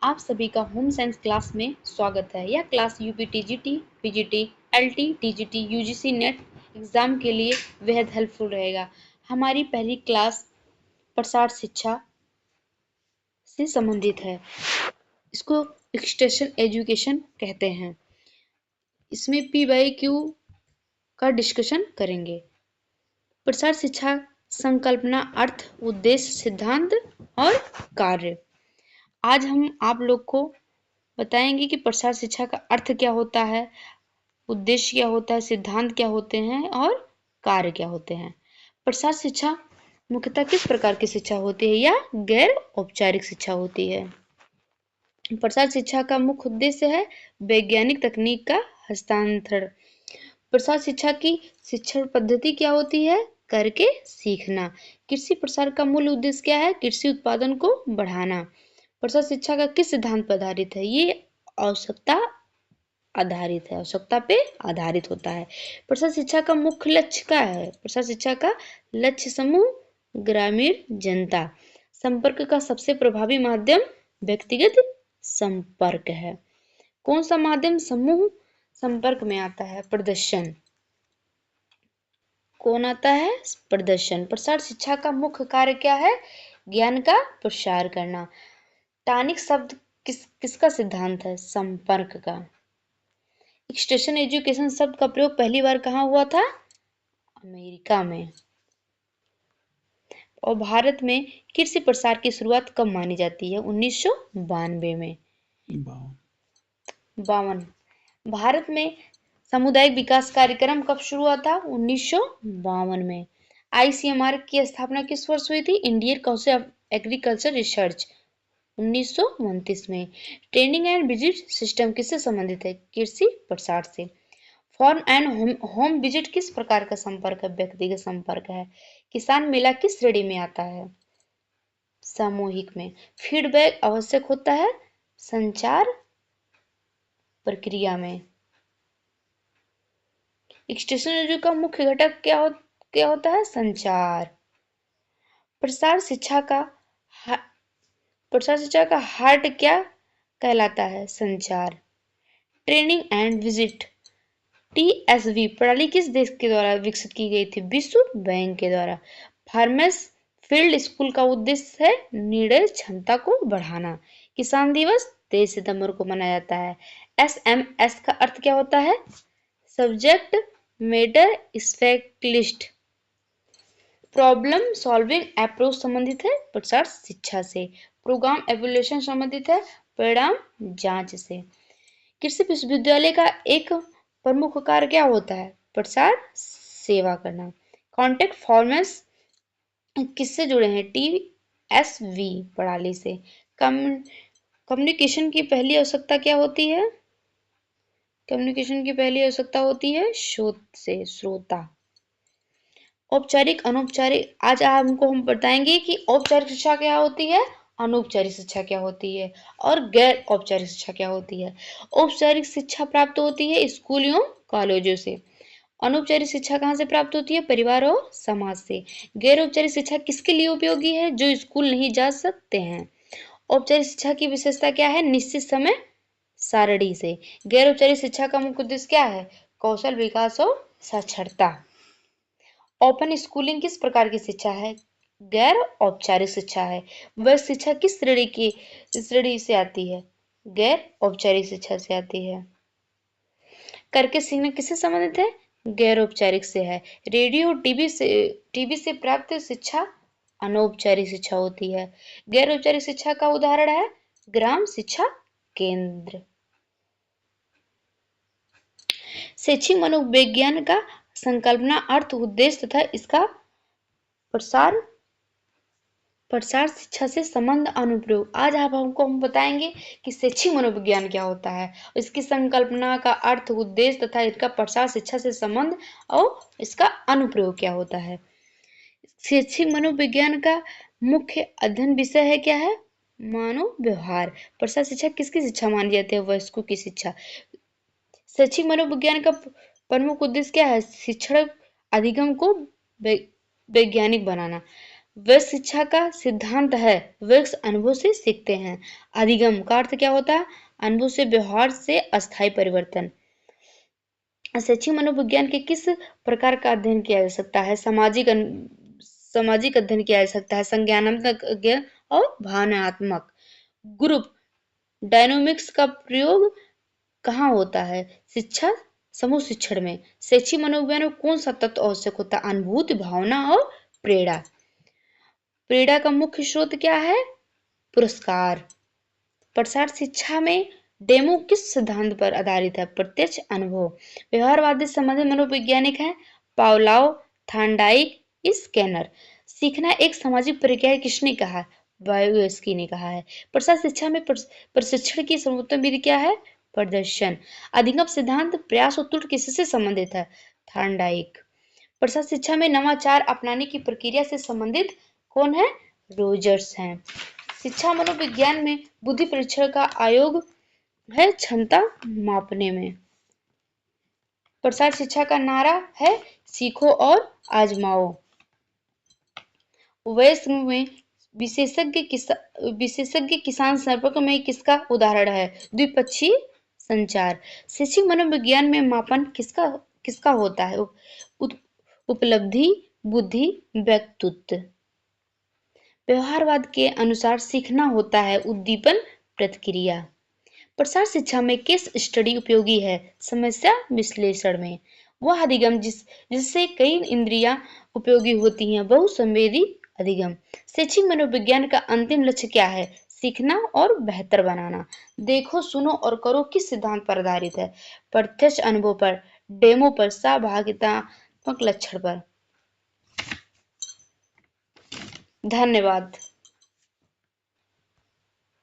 आप सभी का होम साइंस क्लास में स्वागत है। यह class UP TGT, PGT, LT, TGT, UGC net exam के लिए बेहद हेल्पफुल रहेगा। हमारी पहली क्लास प्रसार शिक्षा से संबंधित है। इसको एक्सटेंशन एजुकेशन कहते हैं। इसमें पी/क्यू का डिस्कशन करेंगे। प्रसार शिक्षा संकल्पना, अर्थ, उद्देश्य, सिद्धांत और कार्य। आज हम आप लोग को बताएंगे कि प्रसार शिक्षा का अर्थ क्या होता है, उद्देश्य क्या होता है, सिद्धांत क्या होते हैं और कार्य क्या होते हैं। प्रसार शिक्षा मुख्यतः किस प्रकार की शिक्षा होती है या गैर औपचारिक शिक्षा होती है। प्रसार शिक्षा का मुख्य उद्देश्य है वैज्ञानिक तकनीक का हस्तांतरण। प्रसार शिक्षा की शिक्षण पद्धति क्या होती है, करके सीखना। कृषि प्रसार का मूल उद्देश्य क्या है, कृषि उत्पादन को बढ़ाना। प्रसार शिक्षा का किस सिद्धांत पर आधारित है, ये आवश्यकता आधारित है, आवश्यकता पे आधारित होता है। प्रसार शिक्षा का मुख्य लक्ष्य क्या है, प्रसार शिक्षा का लक्ष्य समूह ग्रामीण जनता। संपर्क का सबसे प्रभावी माध्यम व्यक्तिगत संपर्क है। कौन सा माध्यम समूह संपर्क में आता है, प्रदर्शन। कौन आता है, प्रदर्शन। प्रसार शिक्षा का मुख्य कार्य क्या है, ज्ञान का प्रसार करना। टानिक शब्द किसका सिद्धांत है, संपर्क का। एक्सटेंशन एजुकेशन शब्द का प्रयोग पहली बार कहाँ हुआ था, अमेरिका में। और भारत में कृषि प्रसार की शुरुआत कब मानी जाती है, 1992 में। 52। भारत में सामुदायिक विकास कार्यक्रम कब शुरू हुआ था, 1952 में। आईसीएमआर की स्थापना किस वर्ष हुई थी, Indian council of agriculture research, 1929 में। ट्रेनिंग एंड विजिट सिस्टम किससे संबंधित है, कृषि प्रसार से। फॉर्म एंड होम विजिट किस प्रकार का संपर्क है, व्यक्तिगत संपर्क है। किसान मेला किस श्रेणी में आता है, सामूहिक में। फीडबैक आवश्यक होता है संचार प्रक्रिया में। एक्सटेंशन का मुख्य घटक क्या होता है, संचार। प्रसार शिक्षा का हार्ट क्या कहलाता है, संचार। ट्रेनिंग एंड विजिट टीएसवी प्रणाली किस देश के द्वारा विकसित की गई थी, विश्व बैंक के द्वारा। फार्मर्स फील्ड स्कूल का उद्देश्य है निर्णय क्षमता को बढ़ाना। किसान दिवस 23 सितंबर को मनाया जाता है। एसएमएस का अर्थ क्या होता है, subject matter specialist. Problem solving approach संबंधित है प्रसार शिक्षा से। प्रोग्राम एवोल्यूशन संबंधित है परिणाम जांच से। कृषि विश्वविद्यालय का एक प्रमुख कार्य क्या होता है, प्रसार सेवा करना। कॉन्टेक्ट फॉर्मेस किससे जुड़े हैं, टीएसवी प्रणाली से। कम्युनिकेशन की पहली आवश्यकता क्या होती है, कम्युनिकेशन की पहली आवश्यकता होती है स्रोत से, श्रोता। औपचारिक अनौपचारिक, आज हमको हम बताएंगे कि औपचारिक शिक्षा क्या होती है, अनौपचारिक शिक्षा क्या होती है और गैर औपचारिक शिक्षा क्या होती है। औपचारिक शिक्षा प्राप्त होती है स्कूल एवं कॉलेजों से। अनौपचारिक शिक्षा कहाँ से प्राप्त होती है, परिवार और समाज से। गैर औपचारिक शिक्षा किसके लिए उपयोगी है, जो स्कूल नहीं जा सकते हैं। औपचारिक शिक्षा की विशेषता क्या है, निश्चित समय सारणी से। गैर औपचारिक शिक्षा का मुख्य उद्देश्य क्या है, कौशल विकास और साक्षरता। ओपन स्कूलिंग किस प्रकार की शिक्षा है, गैर औपचारिक शिक्षा है। वह शिक्षा किस श्रेणी से आती है, गैर औपचारिक शिक्षा से आती है। करके सीखना किससे संबंधित है, गैर औपचारिक से है। रेडियो टीवी से प्राप्त शिक्षा अनौपचारिक शिक्षा होती है। गैर औपचारिक शिक्षा का उदाहरण है ग्राम शिक्षा केंद्र। शैक्षिक मनोविज्ञान का संकल्पना, अर्थ, उद्देश्य तथा इसका प्रसार शिक्षा से संबंध, अनुप्रयोग। आज आप हमको हम बताएंगे कि शैक्षिक मनोविज्ञान क्या होता है, इसकी संकल्पना का अर्थ, उद्देश्य तथा इसका प्रसार शिक्षा से संबंध और इसका अनुप्रयोग क्या होता है। शैक्षिक मनोविज्ञान का मुख्य अध्ययन विषय है क्या है, मानव व्यवहार। प्रसार शिक्षा किसकी शिक्षा मानी जाती है, वयस्कों की शिक्षा। शैक्षिक मनोविज्ञान का प्रमुख उद्देश्य क्या है, शिक्षण अधिगम को वैज्ञानिक बनाना। वह शिक्षा का सिद्धांत है, वे अनुभव से सीखते हैं। अधिगम का अर्थ क्या होता है? अनुभव से व्यवहार से अस्थायी परिवर्तन। शैक्षिक मनोविज्ञान के किस प्रकार का अध्ययन किया जा सकता है? सामाजिक अध्ययन किया जा सकता है, संज्ञानात्मक और भावनात्मक। ग्रुप डायनोमिक्स का प्रयोग कहाँ होता है? शिक्षा समूह शिक्षण में। शैक्षिक मनोविज्ञान में कौन सा तत्व आवश्यक होता है? अनुभूति, भावना और प्रेरणा। प्रेरणा का मुख्य स्रोत क्या है? पुरस्कार। प्रसार शिक्षा में डेमो किस सिद्धांत पर आधारित है? प्रत्यक्ष अनुभव। व्यवहारवादी संबंधित मनोवैज्ञानिक है पावलोव, थॉर्नडाइक, स्किनर। सीखना एक सामाजिक प्रक्रिया है, किसने कहा? वायोस्की ने कहा है। प्रसार शिक्षा में प्रशिक्षण की सर्वोत्तम विधि क्या है? प्रदर्शन। अधिगम सिद्धांत प्रयास और त्रुटि किससे संबंधित है? थॉर्नडाइक। प्रसार शिक्षा में नवाचार अपनाने की प्रक्रिया से संबंधित कौन है? रोजर्स हैं। शिक्षा मनोविज्ञान में बुद्धि परीक्षण का आयोग है क्षमता मापने में। प्रसार शिक्षा का नारा है सीखो और आजमाओ। वयस्क में विशेषज्ञ किसान संपर्क में किसका उदाहरण है? द्विपक्षीय संचार। शैक्षिक मनोविज्ञान में मापन किसका होता है? उपलब्धि, बुद्धि, व्यक्तित्व। व्यवहारवाद के अनुसार सीखना होता है उद्दीपन प्रतिक्रिया। प्रसार शिक्षा में केस स्टडी उपयोगी है समस्या विश्लेषण में। वह अधिगम जिससे कई इंद्रियां उपयोगी होती हैं, बहुसंवेदी अधिगम। शैक्षिक मनोविज्ञान का अंतिम लक्ष्य क्या है? सीखना और बेहतर बनाना। देखो, सुनो और करो किस सिद्धांत पर आधारित है? प्रत्यक्ष अनुभव पर, डेमो पर, सहभागितात्मक लक्षण पर। धन्यवाद।